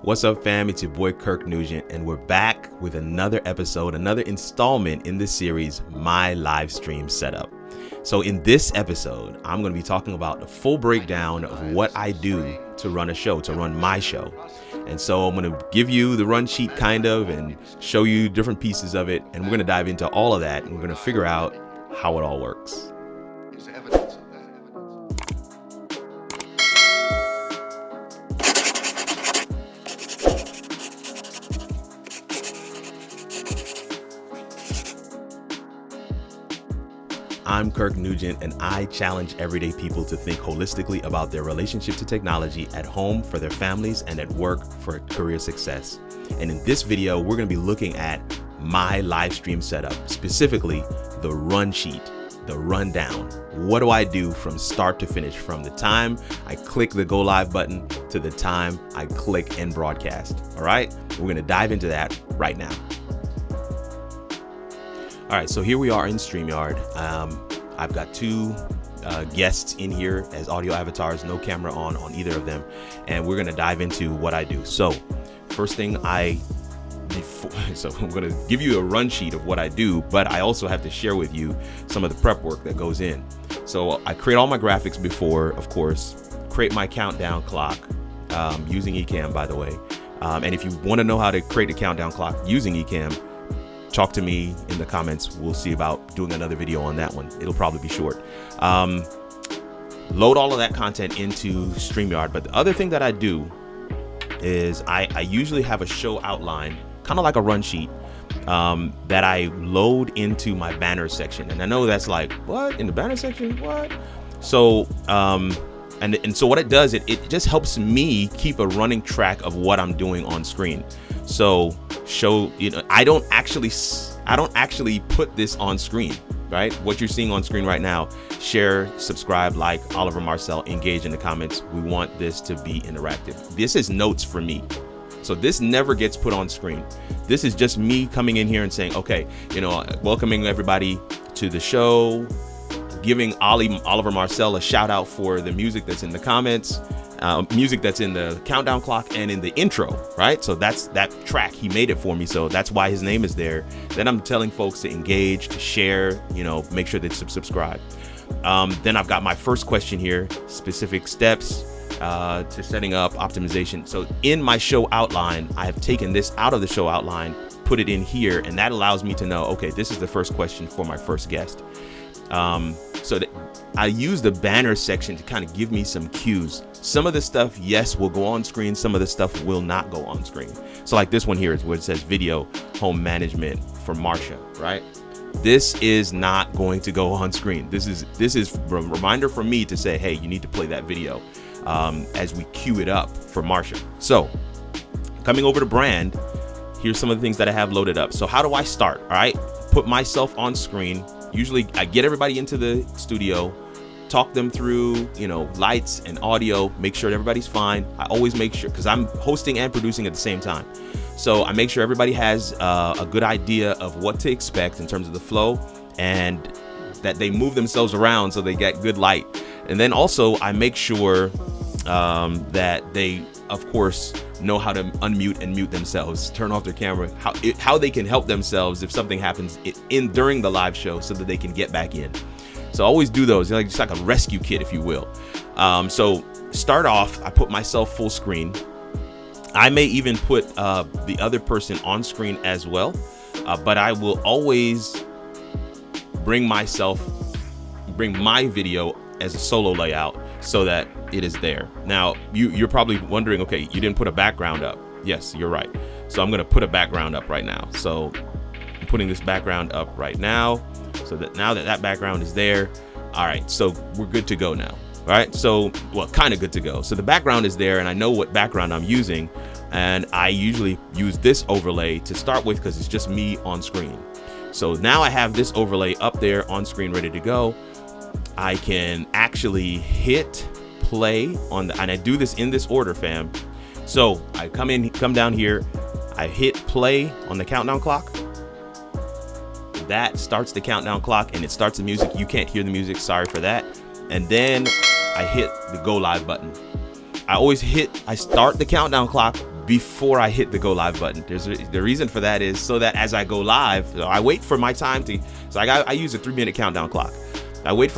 What's up, fam? It's your boy Kirk Nugent, and we're back with another episode, another installment in this series, My Livestream Setup. So in this episode, I'm going to be talking about the full breakdown of what I do to run a show, to run my show. And so I'm going to give you the run sheet kind of and show you different pieces of it. And we're going to dive into all of that, and we're going to figure out how it all works. I'm Kirk Nugent, and I challenge everyday people to think holistically about their relationship to technology at home for their families and at work for career success. And in this video, we're going to be looking at my live stream setup, specifically the run sheet, the rundown. What do I do from start to finish, from the time I click the go live button to the time I click end broadcast? All right, we're going to dive into that right now. All right, so here we are in StreamYard. I've got two guests in here as audio avatars, no camera on either of them, and we're gonna dive into what I do. So first thing so I'm gonna give you a run sheet of what I do, but I also have to share with you some of the prep work that goes in. So I create all my graphics before, of course, create my countdown clock using ECamm, by the way. And if you wanna know how to create a countdown clock using ECamm, talk to me in the comments. We'll see about doing another video on that one. It'll probably be short. Load all of that content into StreamYard. But the other thing that I do is I usually have a show outline, kind of like a run sheet, that I load into my banner section. And I know that's like, what? In the banner section? What? So, and so what it does, it just helps me keep a running track of what I'm doing on screen. So I don't actually put this on screen, right? What you're seeing on screen right now, share, subscribe, like, Oliver Marcel, engage in the comments. We want this to be interactive. This is notes for me. So this never gets put on screen. This is just me coming in here and saying, okay, welcoming everybody to the show, giving Oliver Marcel a shout out for the music that's in the comments, music that's in the countdown clock and in the intro, right? So that's that track. He made it for me, so that's why his name is there. Then I'm telling folks to engage, to share, make sure they subscribe. Then I've got my first question here, specific steps to setting up optimization. So in my show outline, I have taken this out of the show outline, put it in here, and that allows me to know, okay, this is the first question for my first guest. So I use the banner section to kind of give me some cues. Some of the stuff, yes, will go on screen. Some of the stuff will not go on screen. So like this one here is where it says video home management for Marsha, right? This is not going to go on screen. This is a reminder for me to say, hey, you need to play that video as we queue it up for Marsha. So coming over to brand, here's some of the things that I have loaded up. So how do I start? All right, put myself on screen. Usually I get everybody into the studio, talk them through, lights and audio, make sure everybody's fine. I always make sure, because I'm hosting and producing at the same time. So I make sure everybody has a good idea of what to expect in terms of the flow, and that they move themselves around so they get good light. And then also I make sure that they, of course, know how to unmute and mute themselves, turn off their camera, how they can help themselves if something happens during the live show so that they can get back in. So I always do those, just like a rescue kit, if you will. So start off, I put myself full screen. I may even put the other person on screen as well, but I will always bring my video as a solo layout so that it is there. Now, you're probably wondering, okay, you didn't put a background up. Yes, you're right. So I'm gonna put a background up right now. So I'm putting this background up right now, so that now that background is there. All right, so we're good to go now. All right, so, well, kind of good to go. So the background is there, and I know what background I'm using, and I usually use this overlay to start with because it's just me on screen. So now I have this overlay up there on screen ready to go. I can actually hit play on and I do this in this order, fam. So I come down here, I hit play on the countdown clock. That starts the countdown clock and it starts the music. You can't hear the music, sorry for that. And then I hit the go live button. I start the countdown clock before I hit the go live button. The reason for that is so that as I go live, I wait for my time to, so I use a 3-minute countdown clock. I wait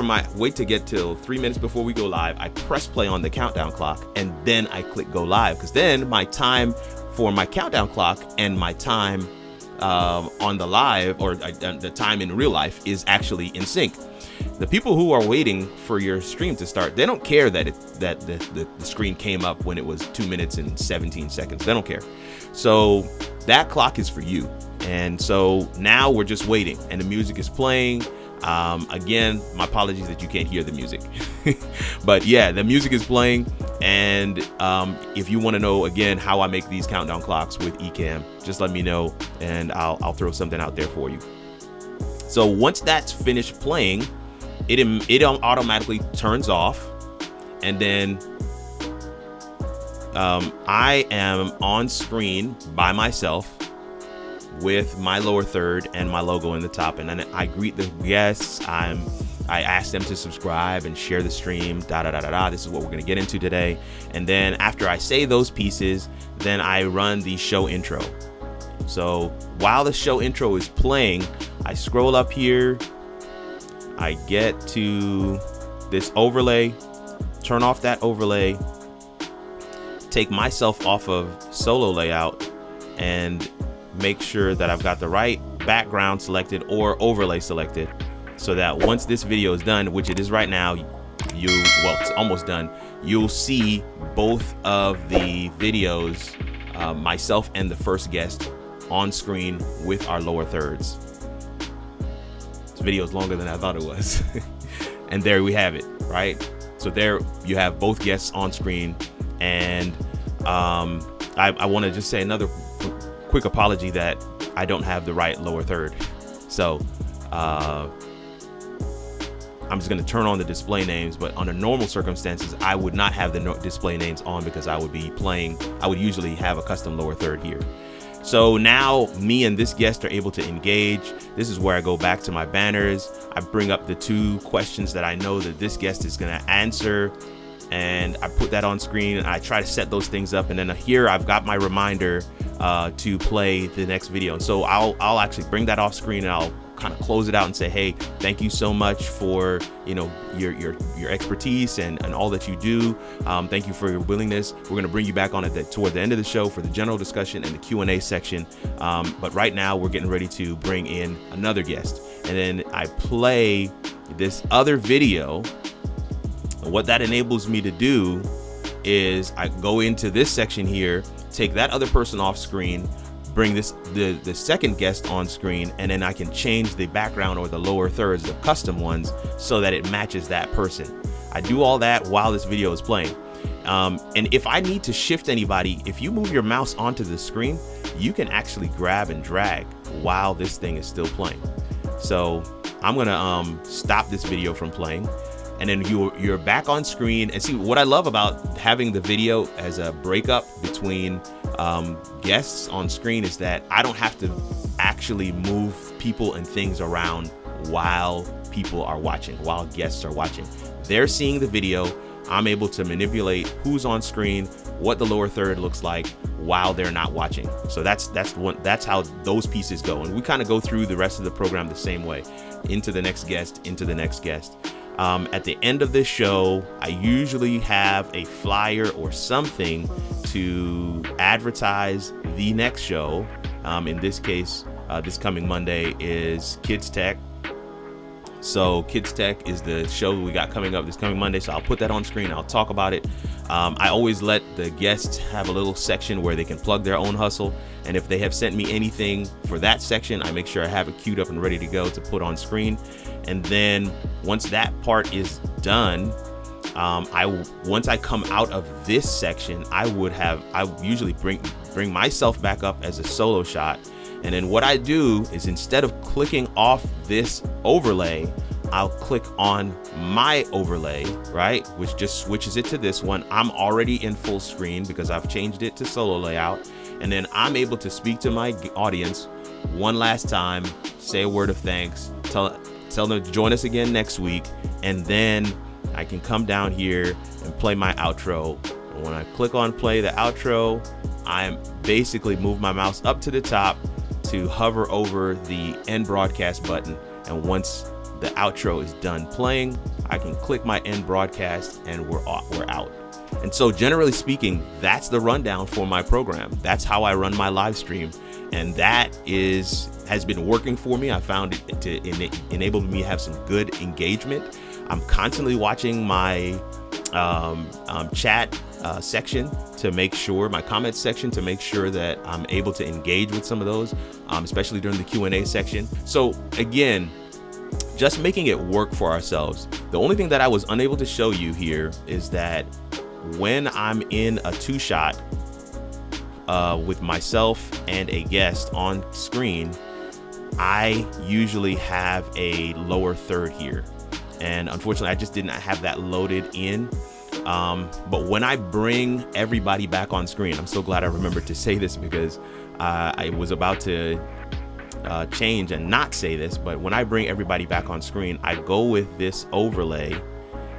to get till 3 minutes before we go live. I press play on the countdown clock, and then I click go live, because then my time for my countdown clock and my time on the live, or the time in real life, is actually in sync. The people who are waiting for your stream to start, they don't care that the screen came up when it was 2 minutes and 17 seconds. They don't care. So that clock is for you. And so now we're just waiting, and the music is playing. Again, my apologies that you can't hear the music, but yeah, the music is playing. And if you want to know again how I make these countdown clocks with ECamm, just let me know, and I'll throw something out there for you. So once that's finished playing, it automatically turns off, and then I am on screen by myself with my lower third and my logo in the top, and then I greet the guests. I ask them to subscribe and share the stream. This is what we're gonna get into today. And then after I say those pieces, then I run the show intro. So while the show intro is playing, I scroll up here, I get to this overlay, turn off that overlay, take myself off of solo layout, and make sure that I've got the right background selected or overlay selected, so that once this video is done, which it is right now, well, it's almost done, you'll see both of the videos, myself and the first guest, on screen with our lower thirds. This video is longer than I thought it was. And there we have it, right? So there you have both guests on screen. And I want to just say another quick apology that I don't have the right lower third. So I'm just going to turn on the display names, but under normal circumstances, I would not have the display names on, because I would be playing, I would usually have a custom lower third here. So now me and this guest are able to engage. This is where I go back to my banners. I bring up the 2 questions that I know that this guest is going to answer, and I put that on screen, and I try to set those things up. And then here I've got my reminder to play the next video. And so I'll actually bring that off screen, and I'll kind of close it out and say, hey, thank you so much for, you know, your expertise and all that you do. Thank you for your willingness. We're going to bring you back on it toward the end of the show for the general discussion and the Q&A section. But right now we're getting ready to bring in another guest, and then I play this other video. What that enables me to do is I go into this section here, take that other person off screen, bring the second guest on screen, and then I can change the background or the lower thirds, the custom ones, so that it matches that person. I do all that while this video is playing. And if I need to shift anybody, if you move your mouse onto the screen, you can actually grab and drag while this thing is still playing. So I'm gonna stop this video from playing, and then you're back on screen. And see, what I love about having the video as a breakup between guests on screen is that I don't have to actually move people and things around while people are watching, while guests are watching. They're seeing the video. I'm able to manipulate who's on screen, what the lower third looks like while they're not watching. So that's how those pieces go. And we kind of go through the rest of the program the same way, into the next guest, into the next guest. At the end of this show, I usually have a flyer or something to advertise the next show. In this case, this coming Monday is Kids Tech. So Kids Tech is the show we got coming up this coming Monday. So I'll put that on screen. I'll talk about it. I always let the guests have a little section where they can plug their own hustle. And if they have sent me anything for that section, I make sure I have it queued up and ready to go to put on screen. And then once that part is done, once I come out of this section, I usually bring myself back up as a solo shot. And then what I do is, instead of clicking off this overlay, I'll click on my overlay, right? Which just switches it to this one. I'm already in full screen because I've changed it to solo layout. And then I'm able to speak to my audience one last time, say a word of thanks, tell them to join us again next week. And then I can come down here and play my outro. And when I click on play the outro, I basically move my mouse up to the top to hover over the end broadcast button. And once the outro is done playing, I can click my end broadcast and we're out. And so generally speaking, that's the rundown for my program. That's how I run my live stream. And that has been working for me. I found it to enable me to have some good engagement. I'm constantly watching my chat section to make sure, my comments section, to make sure that I'm able to engage with some of those, especially during the Q&A section. So again, just making it work for ourselves. The only thing that I was unable to show you here is that when I'm in a two-shot with myself and a guest on screen, I usually have a lower third here. And unfortunately, I just didn't have that loaded in. But when I bring everybody back on screen, I'm so glad I remembered to say this, because I was about to change and not say this, but when I bring everybody back on screen, I go with this overlay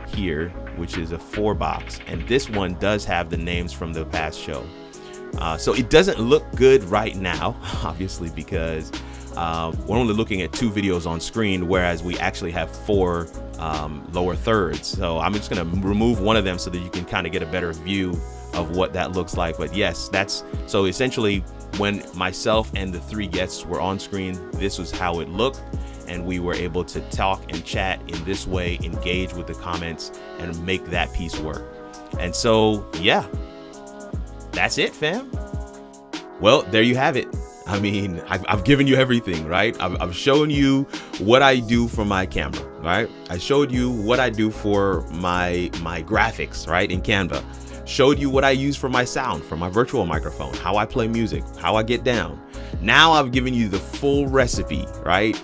here, which is a 4-box, and this one does have the names from the past show. So it doesn't look good right now, obviously, because we're only looking at 2 videos on screen, whereas we actually have 4 lower thirds. So I'm just going to remove one of them so that you can kind of get a better view of what that looks like. But yes, that's so essentially when myself and the 3 guests were on screen, this was how it looked. And we were able to talk and chat in this way, engage with the comments, and make that piece work. And so, yeah, that's it, fam. Well, there you have it. I mean, I've given you everything, right? I've shown you what I do for my camera, right? I showed you what I do for my graphics, right, in Canva. Showed you what I use for my sound, for my virtual microphone, how I play music, how I get down. Now I've given you the full recipe, right?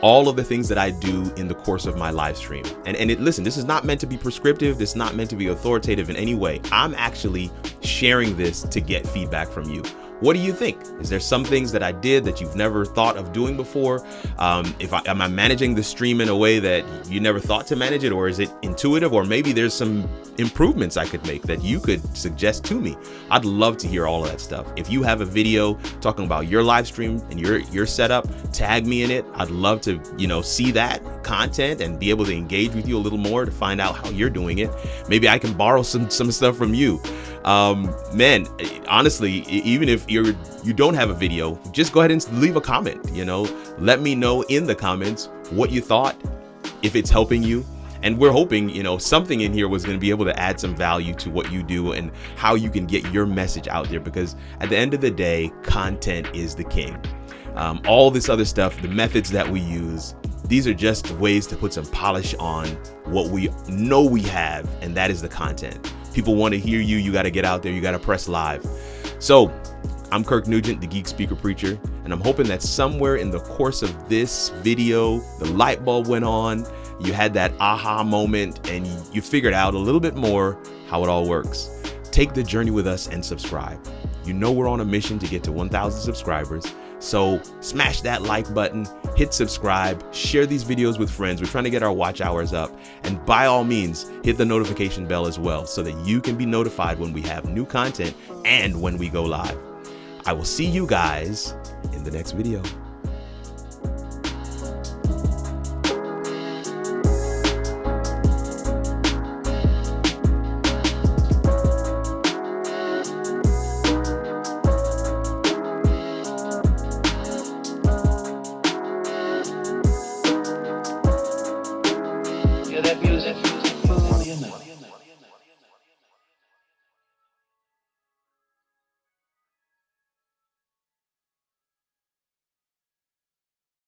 All of the things that I do in the course of my live stream. And listen, this is not meant to be prescriptive. This is not meant to be authoritative in any way. I'm actually sharing this to get feedback from you. What do you think? Is there some things that I did that you've never thought of doing before? Am I managing the stream in a way that you never thought to manage it, or is it intuitive? Or maybe there's some improvements I could make that you could suggest to me. I'd love to hear all of that stuff. If you have a video talking about your live stream and your setup, tag me in it. I'd love to, see that content and be able to engage with you a little more to find out how you're doing it. Maybe I can borrow some stuff from you. Man, honestly, even if you don't have a video, just go ahead and leave a comment. Let me know in the comments what you thought, if it's helping you. And we're hoping, something in here was going to be able to add some value to what you do and how you can get your message out there, because at the end of the day, content is the king. All this other stuff, the methods that we use, these are just ways to put some polish on what we know we have, and that is the content. People want to hear you. You got to get out there. You got to press live. So I'm Kirk Nugent, the Geek Speaker Preacher, and I'm hoping that somewhere in the course of this video, the light bulb went on, you had that aha moment, and you figured out a little bit more how it all works. Take the journey with us and subscribe. We're on a mission to get to 1,000 subscribers. So smash that like button, hit subscribe, share these videos with friends. We're trying to get our watch hours up. And by all means, hit the notification bell as well so that you can be notified when we have new content and when we go live. I will see you guys in the next video. That music,